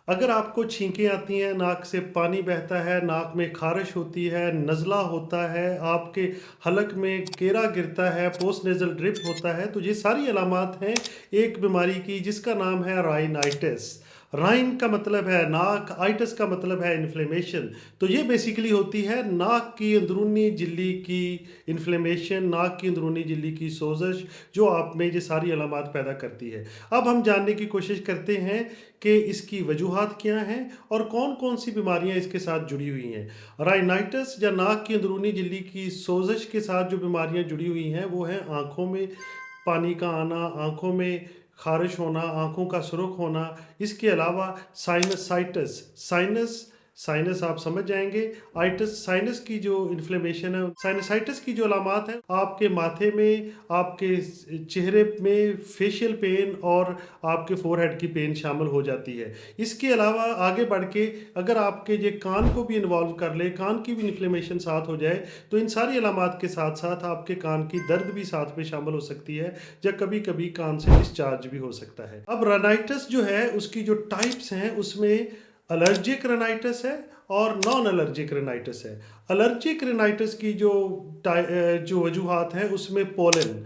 अगर आपको छींकें आती हैं, नाक से पानी बहता है, नाक में ख़ारिश होती है, नज़ला होता है, आपके हलक में केरा गिरता है, पोस्ट नेज़ल ड्रिप होता है, तो ये सारी अलामात हैं एक बीमारी की जिसका नाम है राइनाइटिस। राइन का मतलब है नाक, आइटिस का मतलब है इन्फ्लेमेशन। तो ये बेसिकली होती है नाक की अंदरूनी झिल्ली की इन्फ्लेमेशन, नाक की अंदरूनी झिल्ली की सोजश, जो आप में ये सारी अलामात पैदा करती है। अब हम जानने की कोशिश करते हैं कि इसकी वजूहात क्या हैं और कौन कौन सी बीमारियां इसके साथ जुड़ी हुई हैं। राइनाइटिस या नाक की अंदरूनी झिल्ली की सोजश के साथ जो बीमारियां जुड़ी हुई हैं वो हैं आँखों में पानी का आना, आँखों में खारिश होना, आँखों का सुर्ख होना। इसके अलावा साइनसाइटिस, साइनस साइनस आप समझ जाएंगे। आइटिस साइनस की जो इन्फ्लेमेशन है। साइनसाइटिस की जो अलामात हैं आपके माथे में, आपके चेहरे में फेशियल पेन और आपके फोरहेड की पेन शामिल हो जाती है। इसके अलावा आगे बढ़ के अगर आपके ये कान को भी इन्वॉल्व कर ले, कान की भी इन्फ्लेमेशन साथ हो जाए, तो इन सारी अलामात के साथ साथ आपके कान की दर्द भी साथ में शामिल हो सकती है, या कभी कभी कान से डिस्चार्ज भी हो सकता है। अब राइनाइटिस जो है उसकी जो टाइप्स हैं उसमें एलर्जिक रेनाइटिस है और नॉन एलर्जिक रेनाइटिस है। एलर्जिक रेनाइटिस की जो वजूहात हैं उसमें पोलन,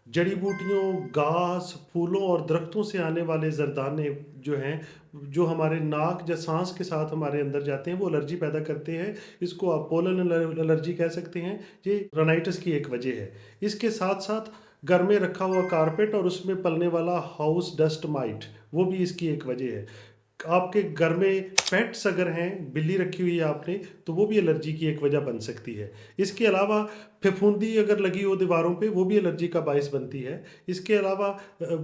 जड़ी बूटियों, घास, फूलों और दरख्तों से आने वाले जरदाने जो हैं, जो हमारे नाक या सांस के साथ हमारे अंदर जाते हैं, वो एलर्जी पैदा करते हैं। इसको आप पोलन एलर्जी कह सकते हैं। ये रेनाइटिस की एक वजह है। इसके साथ साथ घर में रखा हुआ कारपेट और उसमें पलने वाला हाउस डस्ट माइट, वो भी इसकी एक वजह है। आपके घर में पेट्स अगर हैं, बिल्ली रखी हुई है आपने, तो वो भी एलर्जी की एक वजह बन सकती है। इसके अलावा फफूंदी अगर लगी हो दीवारों पे, वो भी एलर्जी का बायस बनती है। इसके अलावा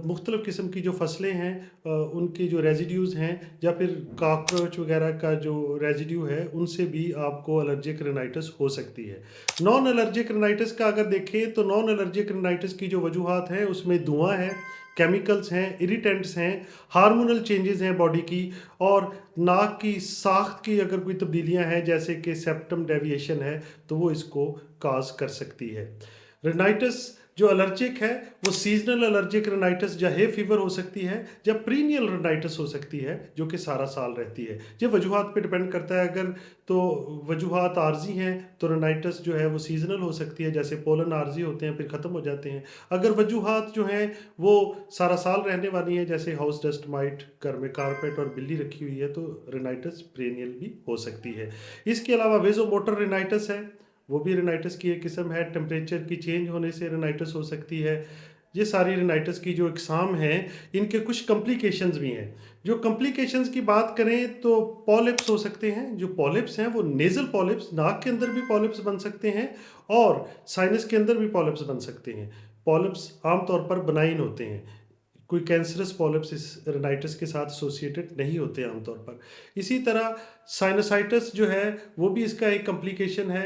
मुख्तलिफ़ किस्म की जो फसलें हैं, उनके जो रेजिड्यूज़ हैं, या फिर कॉकरोच वगैरह का जो रेजिड्यू है, उनसे भी आपको एलर्जिक रेनाइटिस हो सकती है। नॉन एलर्जिक रेनाइटिस का अगर देखें तो नॉन एलर्जिक रेनाइटिस की जो वजूहात हैं उसमें धुआं है, केमिकल्स हैं, इरिटेंट्स हैं, हार्मोनल चेंजेस हैं बॉडी की, और नाक की साख्त की अगर कोई तब्दीलियां हैं जैसे कि सेप्टम डेविएशन है, तो वो इसको काज कर सकती है। रेनाइटिस जो एलर्जिक है वो सीजनल एलर्जिक रेनाइटिस या हे फीवर हो सकती है, या प्रीनियल रेनाइटिस हो सकती है जो कि सारा साल रहती है। ये वजूहात पे डिपेंड करता है। अगर तो वजूहात आर्जी हैं तो रेनाइटिस जो है वो सीजनल हो सकती है, जैसे पोलन आर्जी होते हैं फिर ख़त्म हो जाते हैं। अगर वजूहात जो हैं वो सारा साल रहने वाली हैं, जैसे हाउस डस्ट माइट, घर में कारपेट और बिल्ली रखी हुई है, तो रेनाइटिस प्रीनियल भी हो सकती है। इसके अलावा वेजोमोटर रेनाइटिस है, वो भी रेनाइटिस की एक किस्म है। टेम्परेचर की चेंज होने से रेनाइटिस हो सकती है। ये सारी रेनाइटिस की जो इकसाम हैं, इनके कुछ कॉम्प्लिकेशंस भी हैं। जो कॉम्प्लिकेशंस की बात करें तो पॉलिप्स हो सकते हैं। जो पॉलिप्स हैं वो नेज़ल पॉलिप्स, नाक के अंदर भी पॉलिप्स बन सकते हैं और साइनस के अंदर भी पॉलिप्स बन सकते हैं। पॉलिप्स आमतौर पर बनाइन होते हैं, कोई कैंसरस पॉलिप्स इस रेनाइटिस के साथ एसोसिएटेड नहीं होते आमतौर पर। इसी तरह साइनसाइटिस जो है वो भी इसका एक कॉम्प्लिकेशन है,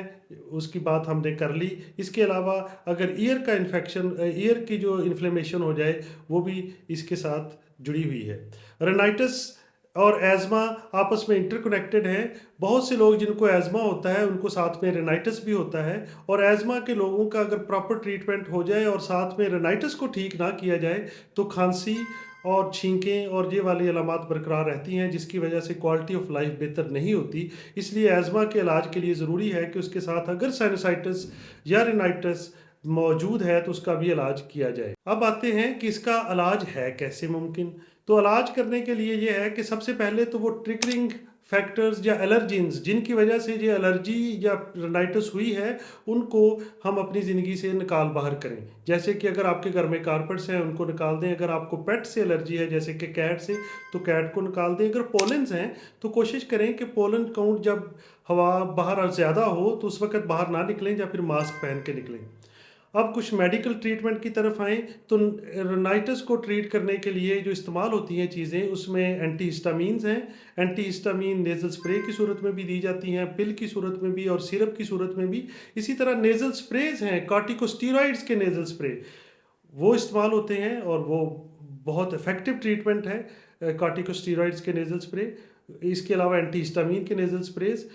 उसकी बात हमने कर ली। इसके अलावा अगर ईयर का इन्फेक्शन, ईयर की जो इन्फ्लेमेशन हो जाए, वो भी इसके साथ जुड़ी हुई है। रेनाइटिस और एज़मा आपस में इंटरकनेक्टेड हैं। बहुत से लोग जिनको एज़मा होता है उनको साथ में रेनाइटिस भी होता है, और एज़मा के लोगों का अगर प्रॉपर ट्रीटमेंट हो जाए और साथ में रेनाइटिस को ठीक ना किया जाए, तो खांसी और छींकें और ये वाली अलामात बरकरार रहती हैं, जिसकी वजह से क्वालिटी ऑफ लाइफ बेहतर नहीं होती। इसलिए एज़मा के इलाज के लिए ज़रूरी है कि उसके साथ अगर साइनसाइटिस या रेनाइटिस मौजूद है तो उसका भी इलाज किया जाए। अब आते हैं कि इसका इलाज है कैसे मुमकिन। तो इलाज करने के लिए ये है कि सबसे पहले तो वो ट्रिगरिंग फैक्टर्स या एलर्जीन्स जिनकी वजह से ये एलर्जी या रेनाइटिस हुई है, उनको हम अपनी ज़िंदगी से निकाल बाहर करें। जैसे कि अगर आपके घर में कारपेट्स हैं उनको निकाल दें। अगर आपको पेट से एलर्जी है जैसे कि कैट से, तो कैट को निकाल दें। अगर पोलन्स हैं तो कोशिश करें कि पोलन काउंट जब हवा बाहर ज़्यादा हो तो उस वक्त बाहर ना निकलें, या फिर मास्क पहन के निकलें। अब कुछ मेडिकल ट्रीटमेंट की तरफ आएँ तो रेनाइटिस को ट्रीट करने के लिए जो इस्तेमाल होती हैं चीज़ें, उसमें एंटीहिस्टामीन्स हैं। एंटीहिस्टामीन नेज़ल स्प्रे की सूरत में भी दी जाती हैं, पिल की सूरत में भी और सिरप की सूरत में भी। इसी तरह नेज़ल स्प्रेज हैं, कॉर्टिकोस्टेरॉइड्स के नेज़ल स्प्रे, वो इस्तेमाल होते हैं और वो बहुत इफ़ेक्टिव ट्रीटमेंट है कॉर्टिकोस्टेरॉइड्स के नेज़ल स्प्रे। इसके अलावा एंटीहिस्टामीन के नेज़ल स्प्रेज।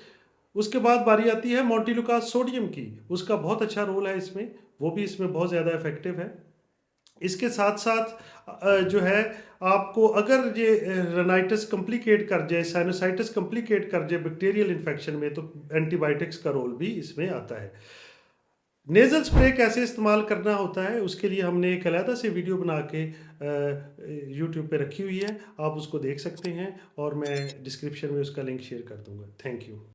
उसके बाद बारी आती है मोंटेलुकास सोडियम की, उसका बहुत अच्छा रोल है इसमें, वो भी इसमें बहुत ज़्यादा इफेक्टिव है। इसके साथ साथ जो है आपको अगर ये रनाइटिस कॉम्प्लिकेट कर जाए, साइनोसाइटिस कॉम्प्लिकेट कर जाए बैक्टीरियल इन्फेक्शन में, तो एंटीबायोटिक्स का रोल भी इसमें आता है। नेज़ल स्प्रे कैसे इस्तेमाल करना होता है, उसके लिए हमने एक अलहदा से वीडियो बना के यूट्यूब पे रखी हुई है, आप उसको देख सकते हैं और मैं डिस्क्रिप्शन में उसका लिंक शेयर कर दूँगा। Thank you.